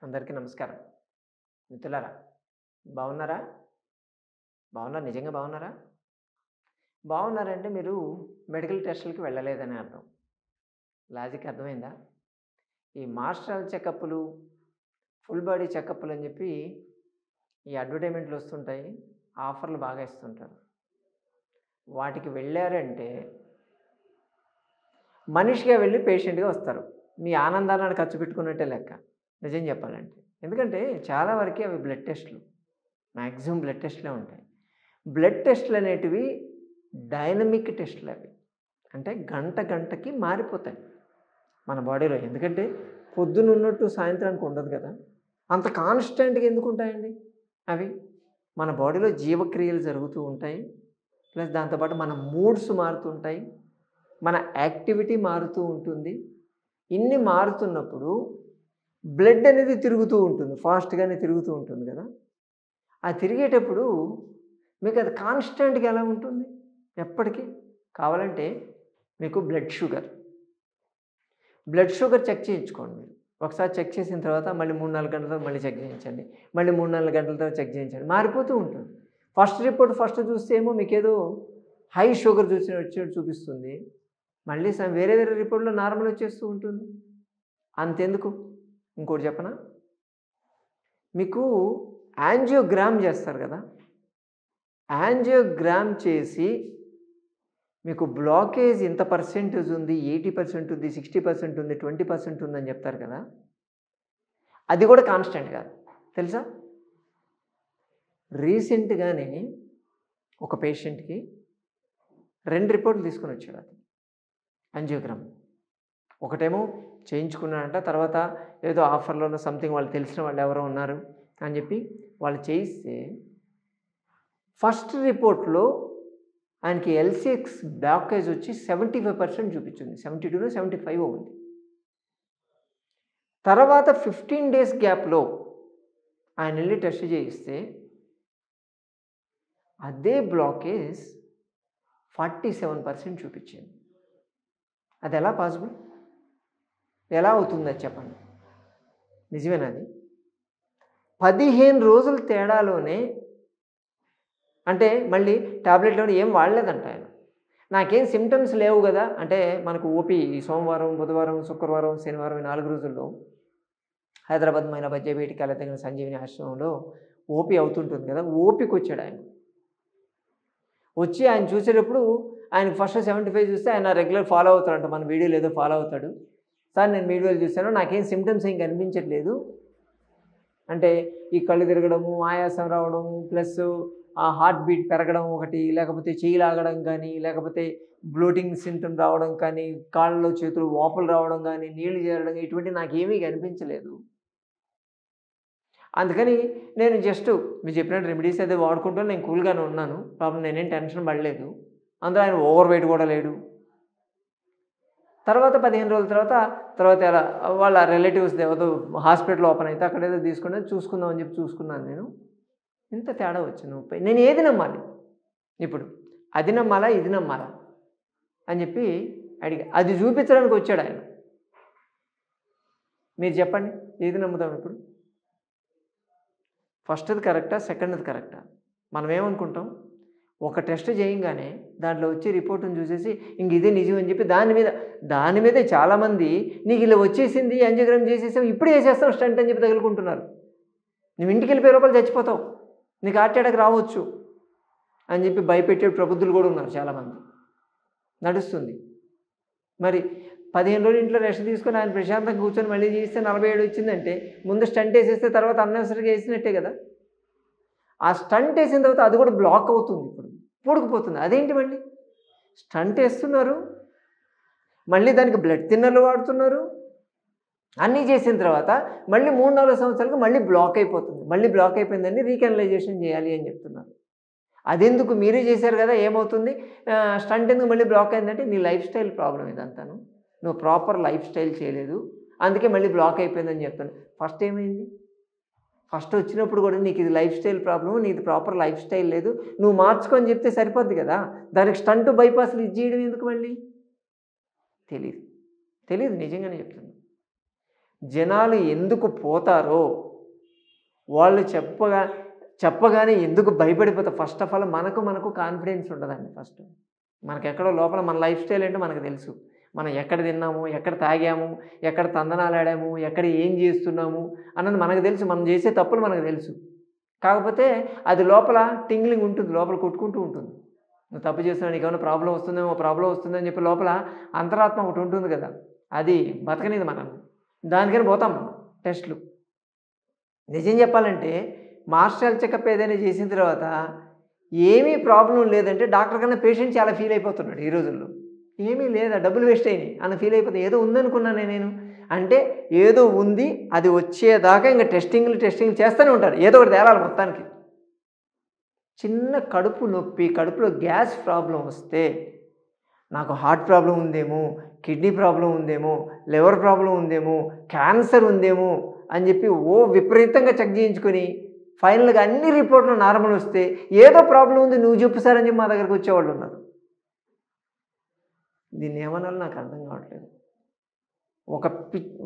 అందరికీ నమస్కారం. మిత్రులారా, బాగున్నారా? బాగున్నారు. నిజంగా బాగున్నారా? బాగున్నారంటే మీరు మెడికల్ టెస్టులకి వెళ్ళలేదని అర్థం. లాజిక్ అర్థమైందా? ఈ మాస్టరల్ చెకప్‌లు, ఫుల్ బాడీ చెకప్‌లు అని చెప్పి ఈ అడ్వర్టైజ్‌మెంట్‌లు వస్తుంటాయి. ఆఫర్‌లు బాగా ఇస్తుంటారు. వాటికి వెళ్ళారంటే మనిషిగా వెళ్ళి పేషెంట్‌గా వస్తారు. మీ ఆనందాన్ని ఖర్చు పెట్టుకున్నట్టే లెక్క. నిజం చెప్పాలంటే. ఎందుకంటే చాలా వరకి అవి బ్లడ్ టెస్ట్‌లు. మాక్సిమం బ్లడ్ టెస్ట్‌లే ఉంటాయి. బ్లడ్ టెస్ట్‌లనేటివి డైనమిక్ టెస్ట్‌లవి. అంటే గంట గంటకి మారిపోతాయి మన బాడీలో. ఎందుకంటే పొద్దునున్నట్టు సాయంత్రానికి ఉండదు కదా! అంత కాన్స్టెంట్‌గా ఎందుకుంటాయండి అవి? మన బాడీలో జీవక్రియలు జరుగుతూ ఉంటాయి. ప్లస్ దాంతో పాటు మన మూడ్స్ మారుతుంటాయి. మన యాక్టివిటీ మారుతూ ఉంటుంది. ఇన్ని మారుతున్నప్పుడు బ్లడ్ అనేది తిరుగుతూ ఉంటుంది. ఫాస్ట్‌గానే తిరుగుతూ ఉంటుంది కదా! ఆ తిరిగేటప్పుడు మీకది కాన్స్టెంట్‌గా ఎలా ఉంటుంది? ఎప్పటికి? కావాలంటే మీకు బ్లడ్ షుగర్ చెక్ చేయించుకోండి మీరు. ఒకసారి చెక్ చేసిన తర్వాత మళ్ళీ 3, 4 గంటల తర్వాత మళ్ళీ చెక్ చేయించండి. మళ్ళీ 3, 4 గంటల తర్వాత చెక్ చేయించండి. మారిపోతూ ఉంటుంది. ఫస్ట్ రిపోర్ట్ ఫస్ట్ చూస్తే ఏమో మీకేదో హై షుగర్ వచ్చినట్టు చూపిస్తుంది. మళ్ళీ వేరే వేరే రిపోర్ట్‌లో నార్మల్ వచ్చేస్తూ ఉంటుంది. అంతెందుకు? ఇంకోటి చెప్పనా? మీకు యాంజియోగ్రామ్ చేస్తారు కదా! యాంజియోగ్రామ్ చేసి మీకు బ్లాకేజ్ ఇంత పర్సెంటేజ్ ఉంది, 80% ఉంది, 60% ఉంది, 20% ఉందని చెప్తారు కదా! అది కూడా కాన్స్టెంట్ కాదు. తెలుసా? రీసెంట్‌గానే ఒక పేషెంట్‌కి 2 రిపోర్ట్‌లు తీసుకొనొచ్చాడు అతను. యాంజియోగ్రామ్. ఒకటేమో చేయించుకున్నాడంట. తర్వాత ఏదో ఆఫర్‌లోనో సంథింగ్ వాళ్ళు తెలిసిన వాళ్ళు ఎవరో ఉన్నారు అని చెప్పి వాళ్ళు చేయిస్తే ఫస్ట్ రిపోర్ట్‌లో ఆయనకి ఎల్‌సిఎక్స్ బ్లాకేజ్ వచ్చి 75% చూపించింది. 72నో 75 ఉంది. తర్వాత 15 డేస్ గ్యాప్‌లో ఆయనెళ్లి టెస్ట్ చేయిస్తే అదే బ్లాకేజ్ 47% చూపించింది. అదెలా పాసిబుల్? ఎలా అవుతుందది చెప్పండి? నిజమేనా అది? 15 రోజుల తేడాలోనే అంటే మళ్ళీ టాబ్లెట్‌లోని ఏం వాడలేదంట ఆయన. నాకేం సింప్టమ్స్ లేవు గదా! అంటే మనకు ఓపీ సోమవారం, బుధవారం, శుక్రవారం, శనివారం ఈ 4 రోజుల్లో హైదరాబాద్ మైనాబాద్ జేబీటీ కళాతగిన సంజీవిని ఆశ్రమంలో ఓపీ అవుతుంటుంది కదా! ఓపీకొచ్చాడాయన. వచ్చి ఆయన చూసేటప్పుడు ఆయనకు ఫస్ట్ 75 చూస్తే ఆయన రెగ్యులర్ ఫాలో అవుతాడంట. మన వీడియోలు ఏదో ఫాలో అవుతాడు. సార్ నేను వీడియోలు చూసాను. నాకేం సింప్టమ్స్ ఏం కనిపించట్లేదు. అంటే ఈ కళ్ళు తిరగడము, ఆయాసం రావడము, ప్లస్ ఆ హార్ట్ బీట్ పెరగడం ఒకటి, లేకపోతే చెయ్యి లాగడం కానీ, లేకపోతే బ్లోటింగ్ సింప్టమ్ రావడం కానీ, కాళ్ళలో చేతులు వాపులు రావడం కానీ, నీళ్లు చేరడం ఇటువంటివి నాకేమీ కనిపించలేదు. అందుకని నేను జస్ట్ మీరు చెప్పినట్టు రెమెడీస్ అయితే వాడుకుంటాను. నేను కూల్‌గానే ఉన్నాను. పాపం నేనేం టెన్షన్ పడలేదు. అందులో ఆయన ఓవర్ వెయిట్ కూడా లేడు. తర్వాత 15 రోజుల తర్వాత ఎలా వాళ్ళ రిలేటివ్స్ ఏదో హాస్పిటల్ ఓపెన్ అయితే అక్కడేదో తీసుకొని చూసుకుందాం అని చెప్పి చూసుకున్నాను నేను. ఇంత తేడా వచ్చింది 30. నేను ఏది నమ్మాలి? ఇప్పుడు అది నమ్మాలా? ఇది నమ్మాలా? అని చెప్పి అడిగా. అది చూపించడానికి వచ్చాడాయన. మీరు చెప్పండి. ఏది నమ్ముదాం ఇప్పుడు? ఫస్ట్‌ది కరెక్టా? సెకండ్‌ది కరెక్టా? మనం ఏమనుకుంటాం? ఒక టెస్ట్ చేయంగానే దాంట్లో వచ్చే రిపోర్ట్‌ని చూసేసి ఇంక ఇదే నిజం అని చెప్పి దాని మీదే చాలామంది నీకు ఇలా వచ్చేసింది యాంజియోగ్రామ్ చేసేసాం ఇప్పుడే చేసేస్తాం స్టంట్ అని చెప్పి తగులుకుంటున్నారు. నువ్వు ఇంటికెళ్ళిపోయే లోపల చచ్చిపోతావు. నీకు హార్ట్ అటాక్ రావచ్చు అని చెప్పి భయపెట్టే ప్రబుద్ధులు కూడా ఉన్నారు చాలామంది. నడుస్తుంది. మరి 15 రోజులు ఇంట్లో రెస్ట్ తీసుకొని ఆయన ప్రశాంతంగా కూర్చొని మళ్ళీ చేస్తే 47 వచ్చిందంటే ముందు స్టంట్ వేసేస్తే తర్వాత అన్నవసరంగా వేసినట్టే కదా! ఆ స్టంట్ వేసిన తర్వాత అది కూడా బ్లాక్ అవుతుంది ఇప్పుడు. పూడుకుపోతుంది. అదేంటి మళ్ళీ? స్టంట్ వేస్తున్నారు. మళ్ళీ దానికి బ్లడ్ థిన్నర్‌లు వాడుతున్నారు. అన్నీ చేసిన తర్వాత మళ్ళీ 3, 4 సంవత్సరాలకు మళ్ళీ బ్లాక్ అయిపోతుంది. మళ్ళీ బ్లాక్ అయిపోయిందని రీకెనలైజేషన్ చేయాలి అని చెప్తున్నారు. అదెందుకు మీరే చేశారు కదా! ఏమవుతుంది? స్టంట్ ఎందుకు మళ్ళీ బ్లాక్ అయిందంటే నీ లైఫ్ స్టైల్ ప్రాబ్లమ్ ఇదంతాను. నువ్వు ప్రాపర్ లైఫ్ స్టైల్ చేయలేదు. అందుకే మళ్ళీ బ్లాక్ అయిపోయిందని చెప్తాను. ఫస్ట్ ఏమైంది? ఫస్ట్ వచ్చినప్పుడు కూడా నీకు ఇది లైఫ్ స్టైల్ ప్రాబ్లమ్. నీది ప్రాపర్ లైఫ్ స్టైల్ లేదు. నువ్వు మార్చుకో అని చెప్తే సరిపోద్ది కదా! దానికి స్టంట్ బైపాస్‌లు ఇది చేయడం ఎందుకు మళ్ళీ? తెలీదు. తెలీదు నిజంగానే చెప్తున్నా. జనాలు ఎందుకు పోతారో వాళ్ళు చెప్పగానే ఎందుకు భయపడిపోతారు? ఫస్ట్ ఆఫ్ ఆల్ మనకు కాన్ఫిడెన్స్ ఉండదండి. ఫస్ట్ మనకెక్కడో లోపల మన లైఫ్ స్టైల్ ఏంటో మనకు తెలుసు. మనం ఎక్కడ తిన్నాము, ఎక్కడ తాగాము, ఎక్కడ తందనాలాడాము, ఎక్కడ ఏం చేస్తున్నాము అన్నది మనకు తెలుసు. మనం చేసే తప్పులు మనకు తెలుసు. కాకపోతే అది లోపల టింగ్లింగ్ ఉంటుంది, లోపల కొట్టుకుంటూ ఉంటుంది. నువ్వు తప్పు చేస్తున్నావు, నీకేమైనా ప్రాబ్లం వస్తుందని చెప్పి లోపల అంతరాత్మ ఒకటి ఉంటుంది కదా, అది బతకనిది మనల్ని. దానికని పోతాం మనం టెస్టులు. నిజం చెప్పాలంటే మాస్టర్ హెల్త్ చెకప్ ఏదైనా చేసిన తర్వాత ఏమీ ప్రాబ్లం లేదంటే డాక్టర్ కన్నా పేషెంట్ చాలా ఫీల్ అయిపోతున్నాడు ఈ రోజుల్లో. ఏమీ లేదా, డబ్బులు వేస్ట్ అయినాయి అన్న ఫీల్ అయిపోతుంది. ఏదో ఉందనుకున్నానే నేను అంటే ఏదో ఉంది, అది వచ్చేదాకా ఇంకా టెస్టింగ్లు చేస్తూనే ఉంటారు. ఏదో ఒకటి తేలాలి మొత్తానికి. చిన్న కడుపు నొప్పి, కడుపులో గ్యాస్ ప్రాబ్లం వస్తే నాకు హార్ట్ ప్రాబ్లం ఉందేమో, కిడ్నీ ప్రాబ్లం ఉందేమో, లివర్ ప్రాబ్లం ఉందేమో, క్యాన్సర్ ఉందేమో అని చెప్పి విపరీతంగా చెక్ చేయించుకొని ఫైనల్గా అన్ని రిపోర్ట్లు నార్మల్ వస్తే ఏదో ప్రాబ్లం ఉంది, నువ్వు చెప్పు సార్ అని చెప్పి మా దగ్గరకు వచ్చేవాళ్ళు ఉన్నారు. దీన్ని ఏమనాలో నాకు అర్థం కావట్లేదు.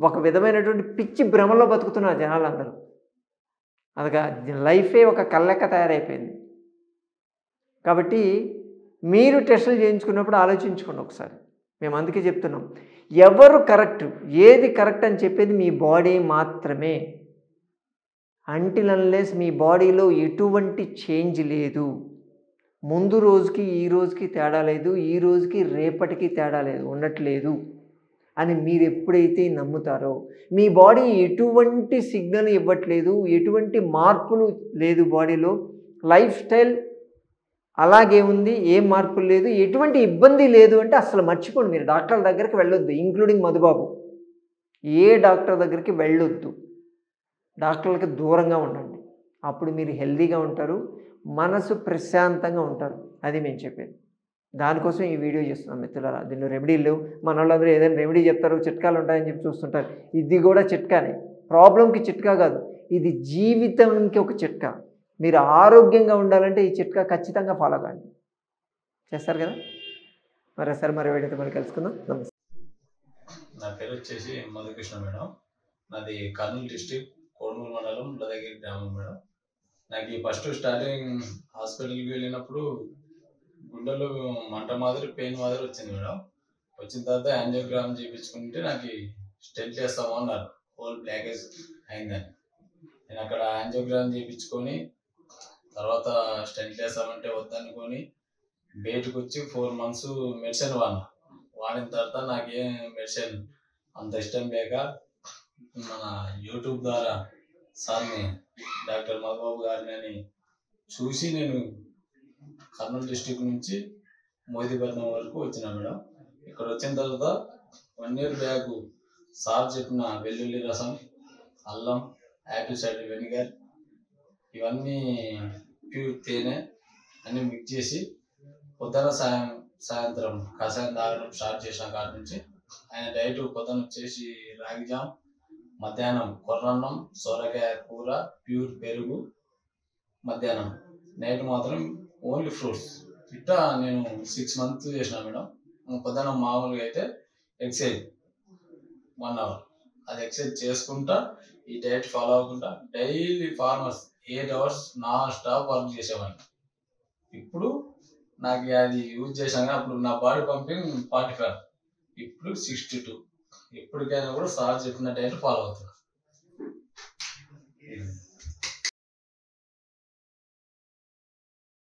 ఒక విధమైనటువంటి పిచ్చి భ్రమలో బతుకుతున్నారు జనాలందరూ. అదిగా లైఫే ఒక కళ్ళెక్క తయారైపోయింది. కాబట్టి మీరు టెస్టులు చేయించుకున్నప్పుడు ఆలోచించుకోండి ఒకసారి. మేము అందుకే చెప్తున్నాం, ఎవరు కరెక్ట్, ఏది కరెక్ట్ అని చెప్పేది మీ బాడీ మాత్రమే. అంటిల్ అన్లెస్ మీ బాడీలో ఎటువంటి చేంజ్ లేదు, ముందు రోజుకి ఈ రోజుకి తేడా లేదు, ఈ రోజుకి రేపటికి తేడా లేదు, ఉండట్లేదు అని మీరు ఎప్పుడైతే నమ్ముతారో, మీ బాడీ ఎటువంటి సిగ్నల్ ఇవ్వట్లేదు, ఎటువంటి మార్పులు లేదు బాడీలో, లైఫ్ స్టైల్ అలాగే ఉంది, ఏం మార్పులు లేదు, ఎటువంటి ఇబ్బంది లేదు అంటే అసలు మర్చిపోండి. మీరు డాక్టర్ల దగ్గరికి వెళ్ళొద్దు, ఇంక్లూడింగ్ మధుబాబు. ఏ డాక్టర్ దగ్గరికి వెళ్ళొద్దు, డాక్టర్లకి దూరంగా ఉండండి. అప్పుడు మీరు హెల్తీగా ఉంటారు, మనసు ప్రశాంతంగా ఉంటారు. అది మేము చెప్పేది. దానికోసం ఈ వీడియో చేస్తున్నాం మిత్రులారా. దీనిలో రెమెడీలు లేవు. మన వాళ్ళందరూ ఏదైనా రెమెడీ చెప్తారు, చిట్కాలు ఉంటాయని చెప్పి చూస్తుంటారు. ఇది కూడా చిట్కానే, ప్రాబ్లంకి చిట్కా కాదు, ఇది జీవితానికి ఒక చిట్కా. మీరు ఆరోగ్యంగా ఉండాలంటే ఈ చిట్కా ఖచ్చితంగా ఫాలో కాండి. చేస్తారు కదా? మరోసారి వీడియోతో మళ్ళీ కలుసుకుందాం. నమస్తే. నా పేరు వచ్చేసి మధుకృష్ణ మేడం. నాది కర్నూలు డిస్ట్రిక్ట్ కోడుమూరు మండలం లదగిరి గ్రామం మేడం. నాకు ఈ ఫస్ట్ స్టార్టింగ్ హాస్పిటల్కి వెళ్ళినప్పుడు గుండెలో మంట మాదిరి, పెయిన్ మాదిరి వచ్చింది మేడం. వచ్చిన తర్వాత యాంజియోగ్రామ్ చేయించుకుంటే నాకు స్టెంట్ వేస్తాము అన్నారు, హోల్ బ్లాకేజ్ అయిందని. నేను అక్కడ యాంజియోగ్రామ్ చేయించుకొని తర్వాత స్టెంట్ వేస్తామంటే వద్దనుకొని బయటకు వచ్చి 4 months మెడిసిన్ వాడిన తర్వాత నాకేం మెడిసిన్ అంత ఇష్టం లేక మన యూట్యూబ్ ద్వారా సార్ని డాక్టర్ మధుబాబు గారిని చూసి నేను కర్నూలు డిస్ట్రిక్ట్ నుంచి మోదీపట్నం వరకు వచ్చిన మేడం. ఇక్కడ వచ్చిన తర్వాత 1 year బ్యాక్ సార్ చెప్పిన వెల్లుల్లి రసం, అల్లం, యాపిల్ సైడర్ వెనిగర్ ఇవన్నీ ప్యూర్ తేనె అన్నీ మిక్స్ చేసి పొద్దున సాయంత్రం కషాయం తాగడం స్టార్ట్ చేసిన కాడ నుంచి ఆయన డైట్ పొద్దున వచ్చేసి రాగి జామ్, మధ్యాహ్నం కొర్రన్నం, సొరకాయ కూర, ప్యూర్ పెరుగు, మధ్యాహ్నం నైట్ మాత్రం ఓన్లీ ఫ్రూట్స్. ఇట్లా నేను 6 months చేసిన మేడం. పొద్దున మామూలుగా అయితే ఎక్సర్సైజ్ 1 hour, అది ఎక్సర్సైజ్ చేసుకుంటా ఈ డైట్ ఫాలో అవ్వకుండా daily farmers 8 hours non stop work చేసేవాడిని. ఇప్పుడు నాకు అది యూజ్ చేశాను, అప్పుడు నా బాడీ పంపింగ్ 45, ఇప్పుడు 62. ఎప్పటికైనా కూడా సార్ చెప్పిన డైట్ ఫాలో అవుతున్నాను.